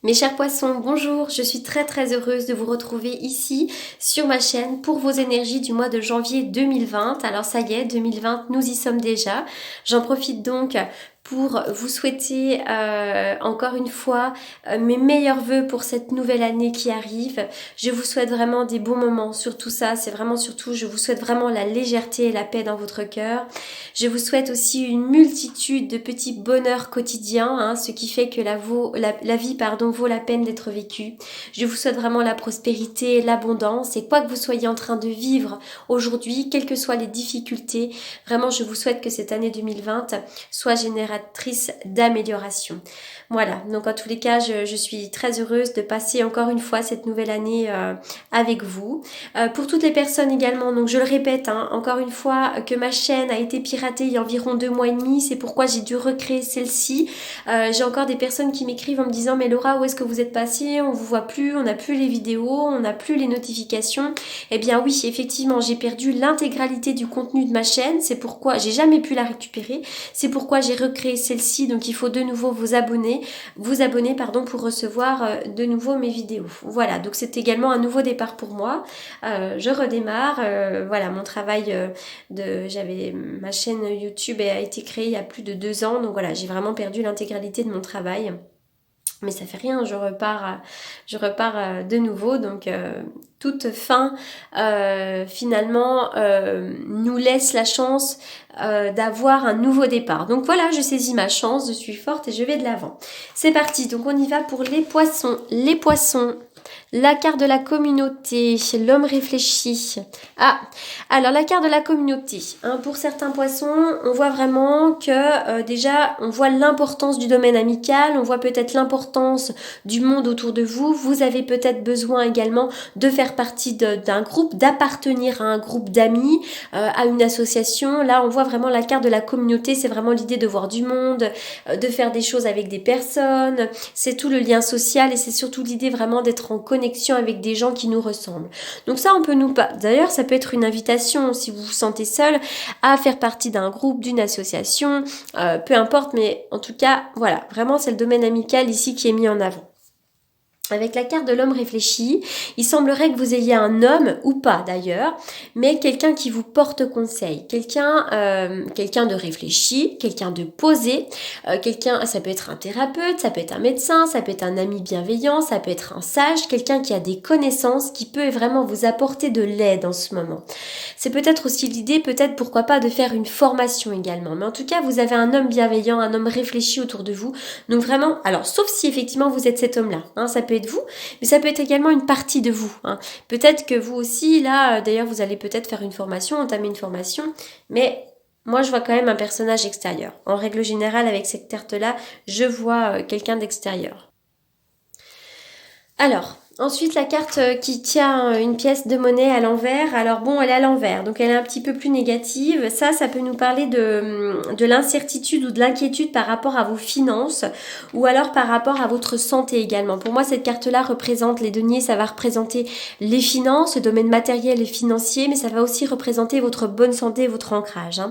Mes chers poissons, bonjour, je suis très heureuse de vous retrouver ici sur ma chaîne pour vos énergies du mois de janvier 2020. Alors ça y est, 2020, nous y sommes déjà. J'en profite donc pour vous souhaiter encore une fois mes meilleurs vœux pour cette nouvelle année qui arrive. Je vous souhaite vraiment des bons moments sur tout ça, c'est vraiment surtout, je vous souhaite vraiment la légèreté et la paix dans votre cœur. Je vous souhaite aussi une multitude de petits bonheurs quotidiens, ce qui fait que la vie vaut la peine d'être vécue. Je vous souhaite vraiment la prospérité, l'abondance et quoi que vous soyez en train de vivre aujourd'hui, quelles que soient les difficultés, vraiment je vous souhaite que cette année 2020 soit génératrice d'amélioration. Voilà, donc en tous les cas, je suis très heureuse de passer encore une fois cette nouvelle année avec vous. Pour toutes les personnes également, donc je le répète, encore une fois, que ma chaîne a été piratée il y a environ 2 mois et demi, c'est pourquoi j'ai dû recréer celle-ci. J'ai encore des personnes qui m'écrivent en me disant « Mais Laura, où est-ce que vous êtes passée? On vous voit plus, on n'a plus les vidéos, on n'a plus les notifications. » Eh bien oui, effectivement, j'ai perdu l'intégralité du contenu de ma chaîne, c'est pourquoi j'ai jamais pu la récupérer. C'est pourquoi j'ai recréé celle-ci, donc il faut de nouveau vous abonner pour recevoir de nouveau mes vidéos. Voilà, donc c'est également un nouveau départ pour moi. Je redémarre, voilà, mon travail ma chaîne YouTube a été créée il y a plus de 2 ans, donc voilà, j'ai vraiment perdu l'intégralité de mon travail. Mais ça fait rien, je repars de nouveau, donc toute fin finalement nous laisse la chance d'avoir un nouveau départ. Donc voilà, je saisis ma chance, je suis forte et je vais de l'avant. C'est parti, donc on y va pour les poissons. Les poissons, la carte de la communauté, l'homme réfléchi. Alors la carte de la communauté, pour certains poissons, on voit vraiment que déjà, on voit l'importance du domaine amical, on voit peut-être l'importance du monde autour de vous. Vous avez peut-être besoin également de faire partie d'un groupe, d'appartenir à un groupe d'amis, à une association. Là, on voit vraiment la carte de la communauté, c'est vraiment l'idée de voir du monde, de faire des choses avec des personnes, c'est tout le lien social et c'est surtout l'idée vraiment d'être en connexion avec des gens qui nous ressemblent. Donc ça, d'ailleurs, ça peut être une invitation si vous vous sentez seul à faire partie d'un groupe, d'une association, peu importe, mais en tout cas, voilà, vraiment c'est le domaine amical ici qui est mis en avant. Avec la carte de l'homme réfléchi, il semblerait que vous ayez un homme, ou pas d'ailleurs, mais quelqu'un qui vous porte conseil, quelqu'un de réfléchi, quelqu'un de posé, ça peut être un thérapeute, ça peut être un médecin, ça peut être un ami bienveillant, ça peut être un sage, quelqu'un qui a des connaissances, qui peut vraiment vous apporter de l'aide en ce moment. C'est peut-être aussi l'idée, peut-être pourquoi pas de faire une formation également, mais en tout cas vous avez un homme bienveillant, un homme réfléchi autour de vous, donc vraiment, alors sauf si effectivement vous êtes cet homme-là, ça peut être vous, mais ça peut être également une partie de vous. Peut-être que vous aussi, là, d'ailleurs, vous allez peut-être faire une formation, entamer une formation, mais moi, je vois quand même un personnage extérieur. En règle générale, avec cette carte-là, je vois quelqu'un d'extérieur. Alors, ensuite, la carte qui tient une pièce de monnaie à l'envers. Alors bon, elle est à l'envers, donc elle est un petit peu plus négative. Ça peut nous parler de l'incertitude ou de l'inquiétude par rapport à vos finances ou alors par rapport à votre santé également. Pour moi, cette carte-là représente les deniers, ça va représenter les finances, le domaine matériel et financier, mais ça va aussi représenter votre bonne santé et votre ancrage.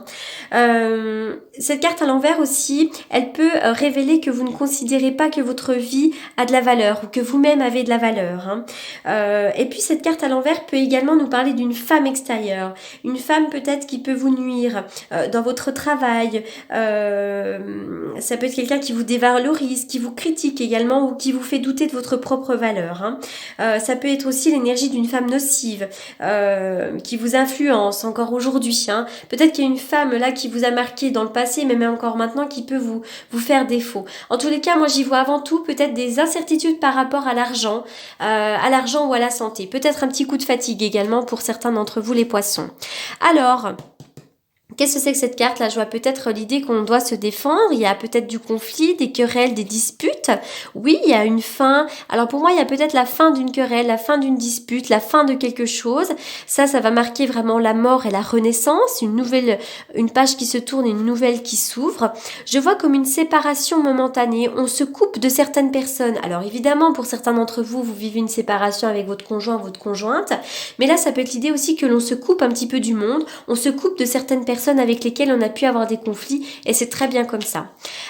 Cette carte à l'envers aussi, elle peut révéler que vous ne considérez pas que votre vie a de la valeur ou que vous-même avez de la valeur. Et puis cette carte à l'envers peut également nous parler d'une femme extérieure, une femme peut-être qui peut vous nuire dans votre travail, ça peut être quelqu'un qui vous dévalorise, qui vous critique également ou qui vous fait douter de votre propre valeur. Ça peut être aussi l'énergie d'une femme nocive qui vous influence encore aujourd'hui. Peut-être qu'il y a une femme là qui vous a marqué dans le passé, mais même encore maintenant qui peut vous faire défaut. En tous les cas, moi j'y vois avant tout peut-être des incertitudes par rapport à l'argent ou à la santé. Peut-être un petit coup de fatigue également pour certains d'entre vous les poissons. Alors, qu'est-ce que c'est que cette carte? Là, je vois peut-être l'idée qu'on doit se défendre. Il y a peut-être du conflit, des querelles, des disputes. Oui, il y a une fin. Alors pour moi, il y a peut-être la fin d'une querelle, la fin d'une dispute, la fin de quelque chose. Ça va marquer vraiment la mort et la renaissance. Une page qui se tourne et une nouvelle qui s'ouvre. Je vois comme une séparation momentanée. On se coupe de certaines personnes. Alors évidemment, pour certains d'entre vous, vous vivez une séparation avec votre conjoint, votre conjointe. Mais là, ça peut être l'idée aussi que l'on se coupe un petit peu du monde. On se coupe de certaines personnes avec lesquelles on a pu avoir des conflits et c'est très bien comme ça.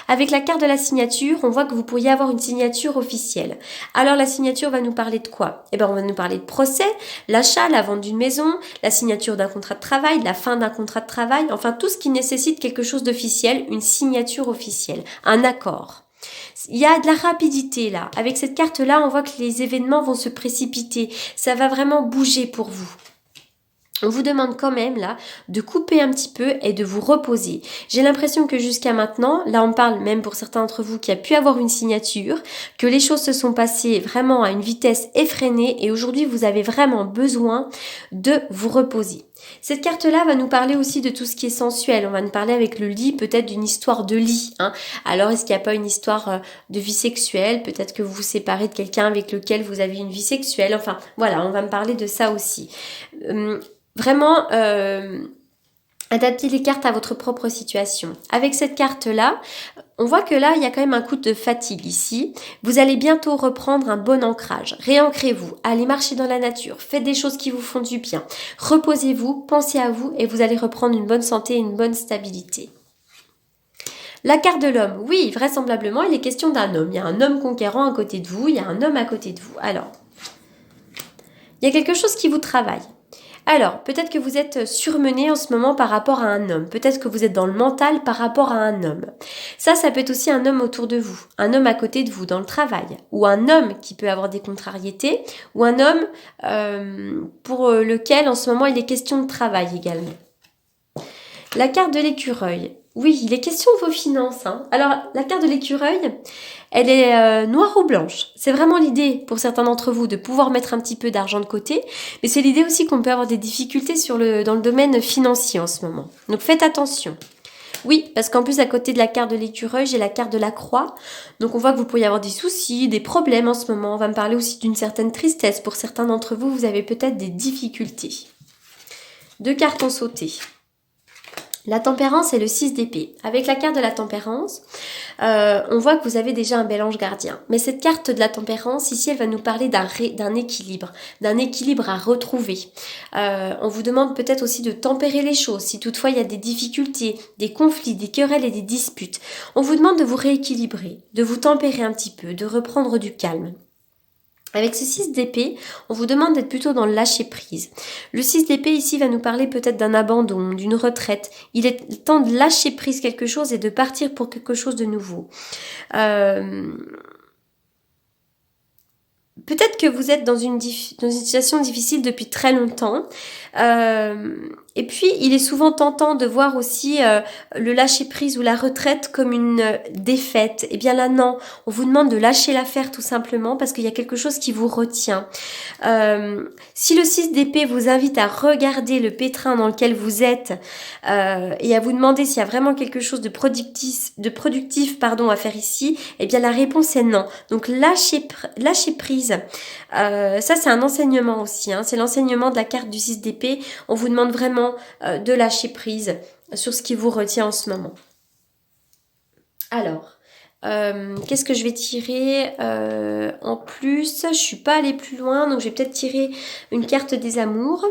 Avec la carte de la signature, on voit que vous pourriez avoir une signature officielle. Alors la signature va nous parler de quoi? Eh bien on va nous parler de procès, l'achat, la vente d'une maison, la signature d'un contrat de travail, la fin d'un contrat de travail, enfin tout ce qui nécessite quelque chose d'officiel, une signature officielle, un accord. Il y a de la rapidité là. Avec cette carte-là, on voit que les événements vont se précipiter. Ça va vraiment bouger pour vous. On vous demande quand même là de couper un petit peu et de vous reposer. J'ai l'impression que jusqu'à maintenant, là on parle même pour certains d'entre vous qui a pu avoir une signature, que les choses se sont passées vraiment à une vitesse effrénée et aujourd'hui vous avez vraiment besoin de vous reposer. Cette carte-là va nous parler aussi de tout ce qui est sensuel. On va nous parler avec le lit, peut-être d'une histoire de lit. Alors, est-ce qu'il n'y a pas une histoire de vie sexuelle? Peut-être que vous vous séparez de quelqu'un avec lequel vous avez une vie sexuelle. Enfin, voilà, on va me parler de ça aussi. Vraiment, adaptez les cartes à votre propre situation. Avec cette carte-là, on voit que là, il y a quand même un coup de fatigue ici. Vous allez bientôt reprendre un bon ancrage. Réancrez-vous, allez marcher dans la nature, faites des choses qui vous font du bien. Reposez-vous, pensez à vous et vous allez reprendre une bonne santé et une bonne stabilité. La carte de l'homme, oui, vraisemblablement, il est question d'un homme. Il y a un homme conquérant à côté de vous, il y a un homme à côté de vous. Alors, il y a quelque chose qui vous travaille. Alors, peut-être que vous êtes surmené en ce moment par rapport à un homme. Peut-être que vous êtes dans le mental par rapport à un homme. Ça peut être aussi un homme autour de vous. Un homme à côté de vous dans le travail. Ou un homme qui peut avoir des contrariétés. Ou un homme pour lequel en ce moment il est question de travail également. La carte de l'écureuil. Oui, il est question de vos finances. Alors, la carte de l'écureuil, elle est noire ou blanche. C'est vraiment l'idée pour certains d'entre vous de pouvoir mettre un petit peu d'argent de côté. Mais c'est l'idée aussi qu'on peut avoir des difficultés dans le domaine financier en ce moment. Donc faites attention. Oui, parce qu'en plus, à côté de la carte de l'écureuil, j'ai la carte de la croix. Donc on voit que vous pourriez avoir des soucis, des problèmes en ce moment. On va me parler aussi d'une certaine tristesse. Pour certains d'entre vous, vous avez peut-être des difficultés. 2 cartes ont sauté. La tempérance et le 6 d'épée. Avec la carte de la tempérance, on voit que vous avez déjà un bel ange gardien. Mais cette carte de la tempérance, ici, elle va nous parler d'un équilibre à retrouver. On vous demande peut-être aussi de tempérer les choses, si toutefois il y a des difficultés, des conflits, des querelles et des disputes. On vous demande de vous rééquilibrer, de vous tempérer un petit peu, de reprendre du calme. Avec ce 6 d'épée, on vous demande d'être plutôt dans le lâcher prise. Le 6 d'épée ici va nous parler peut-être d'un abandon, d'une retraite. Il est temps de lâcher prise quelque chose et de partir pour quelque chose de nouveau. Peut-être que vous êtes dans une situation difficile depuis très longtemps. Et puis, il est souvent tentant de voir aussi le lâcher-prise ou la retraite comme une défaite. Eh bien là, non. On vous demande de lâcher l'affaire tout simplement parce qu'il y a quelque chose qui vous retient. Si le 6 d'épée vous invite à regarder le pétrin dans lequel vous êtes et à vous demander s'il y a vraiment quelque chose de productif à faire ici, eh bien la réponse est non. Donc lâcher prise. Ça c'est un enseignement aussi. C'est l'enseignement de la carte du 6 d'épée. On vous demande vraiment de lâcher prise sur ce qui vous retient en ce moment. Alors, qu'est-ce que je vais tirer en plus? Je suis pas allée plus loin, donc je vais peut-être tirer une carte des amours.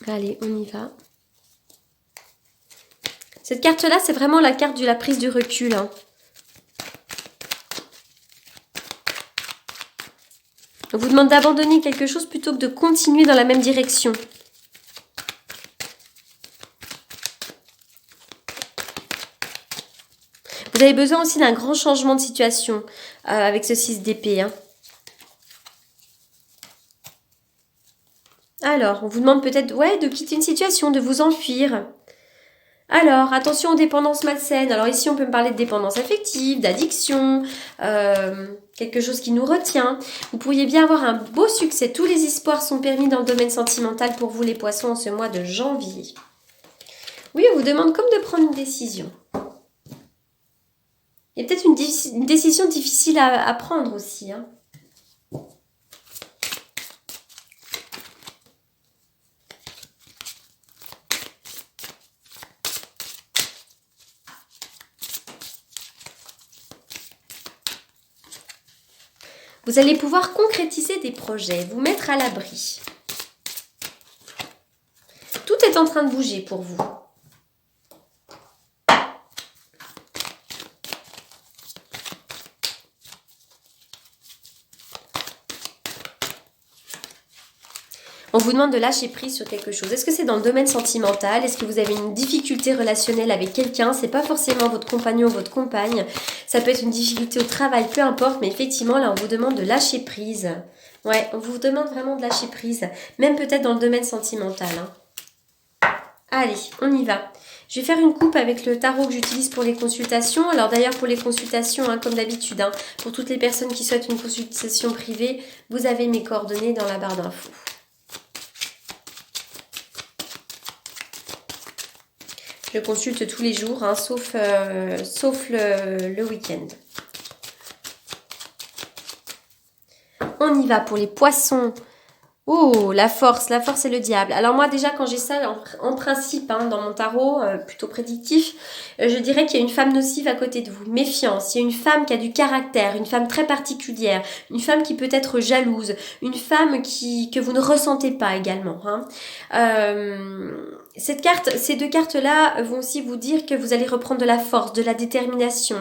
Allez, on y va. Cette carte-là, c'est vraiment la carte de la prise du recul. On vous demande d'abandonner quelque chose plutôt que de continuer dans la même direction. Vous avez besoin aussi d'un grand changement de situation avec ce 6 d'épée. Alors, on vous demande peut-être de quitter une situation, de vous enfuir. Alors, attention aux dépendances malsaines. Alors ici, on peut me parler de dépendance affective, d'addiction, quelque chose qui nous retient. Vous pourriez bien avoir un beau succès. Tous les espoirs sont permis dans le domaine sentimental pour vous, les poissons, en ce mois de janvier. Oui, on vous demande comme de prendre une décision. Il y a peut-être une décision difficile à prendre aussi. Vous allez pouvoir concrétiser des projets, vous mettre à l'abri. Tout est en train de bouger pour vous. On vous demande de lâcher prise sur quelque chose. Est-ce que c'est dans le domaine sentimental? Est-ce que vous avez une difficulté relationnelle avec quelqu'un? C'est pas forcément votre compagnon ou votre compagne. Ça peut être une difficulté au travail, peu importe. Mais effectivement, là, on vous demande de lâcher prise. Ouais, on vous demande vraiment de lâcher prise. Même peut-être dans le domaine sentimental. Allez, on y va. Je vais faire une coupe avec le tarot que j'utilise pour les consultations. Alors d'ailleurs pour les consultations, comme d'habitude, pour toutes les personnes qui souhaitent une consultation privée, vous avez mes coordonnées dans la barre d'infos. Je consulte tous les jours, sauf le week-end. On y va pour les poissons. Oh, la force et le diable. Alors moi déjà quand j'ai ça en principe dans mon tarot, plutôt prédictif, je dirais qu'il y a une femme nocive à côté de vous. Méfiance, il y a une femme qui a du caractère, une femme très particulière, une femme qui peut être jalouse, une femme que vous ne ressentez pas également. Ces deux cartes-là vont aussi vous dire que vous allez reprendre de la force, de la détermination.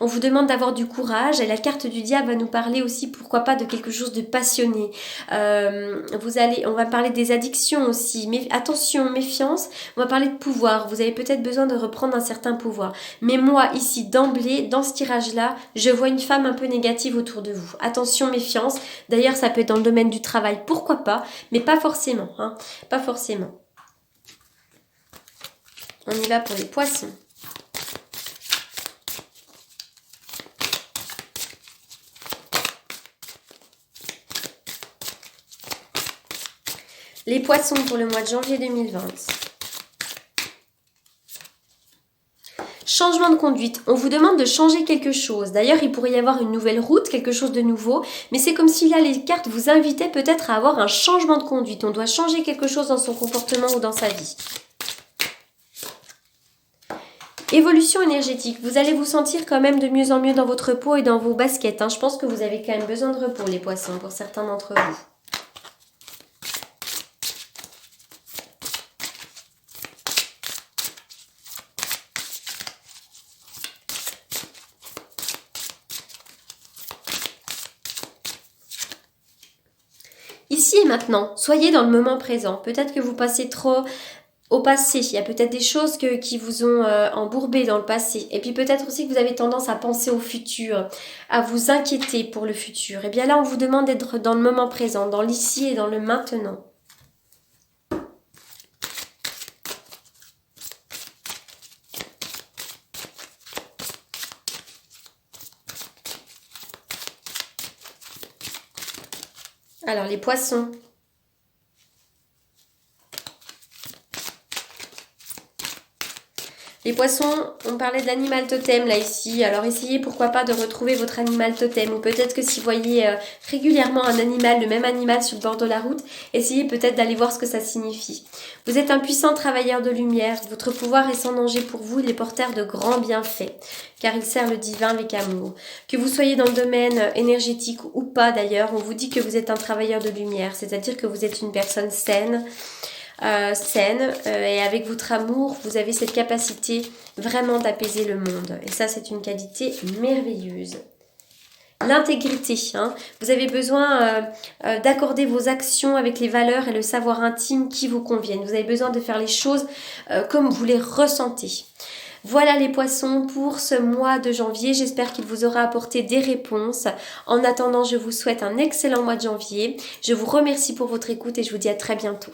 On vous demande d'avoir du courage et la carte du diable va nous parler aussi, pourquoi pas, de quelque chose de passionné. On va parler des addictions aussi, mais attention, méfiance, on va parler de pouvoir, vous avez peut-être besoin de reprendre un certain pouvoir. Mais moi, ici, d'emblée, dans ce tirage-là, je vois une femme un peu négative autour de vous. Attention, méfiance, d'ailleurs ça peut être dans le domaine du travail, pourquoi pas, mais pas forcément, pas forcément. On y va pour les poissons. Les poissons pour le mois de janvier 2020. Changement de conduite. On vous demande de changer quelque chose. D'ailleurs, il pourrait y avoir une nouvelle route, quelque chose de nouveau. Mais c'est comme si là, les cartes vous invitaient peut-être à avoir un changement de conduite. On doit changer quelque chose dans son comportement ou dans sa vie. Évolution énergétique. Vous allez vous sentir quand même de mieux en mieux dans votre peau et dans vos baskets. Je pense que vous avez quand même besoin de repos, les poissons, pour certains d'entre vous. Ici et maintenant, soyez dans le moment présent. Peut-être que vous passez trop au passé. Il y a peut-être des choses qui vous ont embourbé dans le passé. Et puis peut-être aussi que vous avez tendance à penser au futur, à vous inquiéter pour le futur. Et bien là, on vous demande d'être dans le moment présent, dans l'ici et dans le maintenant. Alors, les poissons. Les poissons, on parlait d'animal totem là ici, alors essayez pourquoi pas de retrouver votre animal totem, ou peut-être que si vous voyez régulièrement un animal, le même animal sur le bord de la route, essayez peut-être d'aller voir ce que ça signifie. Vous êtes un puissant travailleur de lumière, votre pouvoir est sans danger pour vous, il est porteur de grands bienfaits, car il sert le divin avec amour. Que vous soyez dans le domaine énergétique ou pas d'ailleurs, on vous dit que vous êtes un travailleur de lumière, c'est-à-dire que vous êtes une personne saine, et avec votre amour, vous avez cette capacité vraiment d'apaiser le monde. Et ça, c'est une qualité merveilleuse. L'intégrité, vous avez besoin d'accorder vos actions avec les valeurs et le savoir intime qui vous conviennent. Vous avez besoin de faire les choses comme vous les ressentez. Voilà les poissons pour ce mois de janvier. J'espère qu'il vous aura apporté des réponses. En attendant, je vous souhaite un excellent mois de janvier. Je vous remercie pour votre écoute et je vous dis à très bientôt.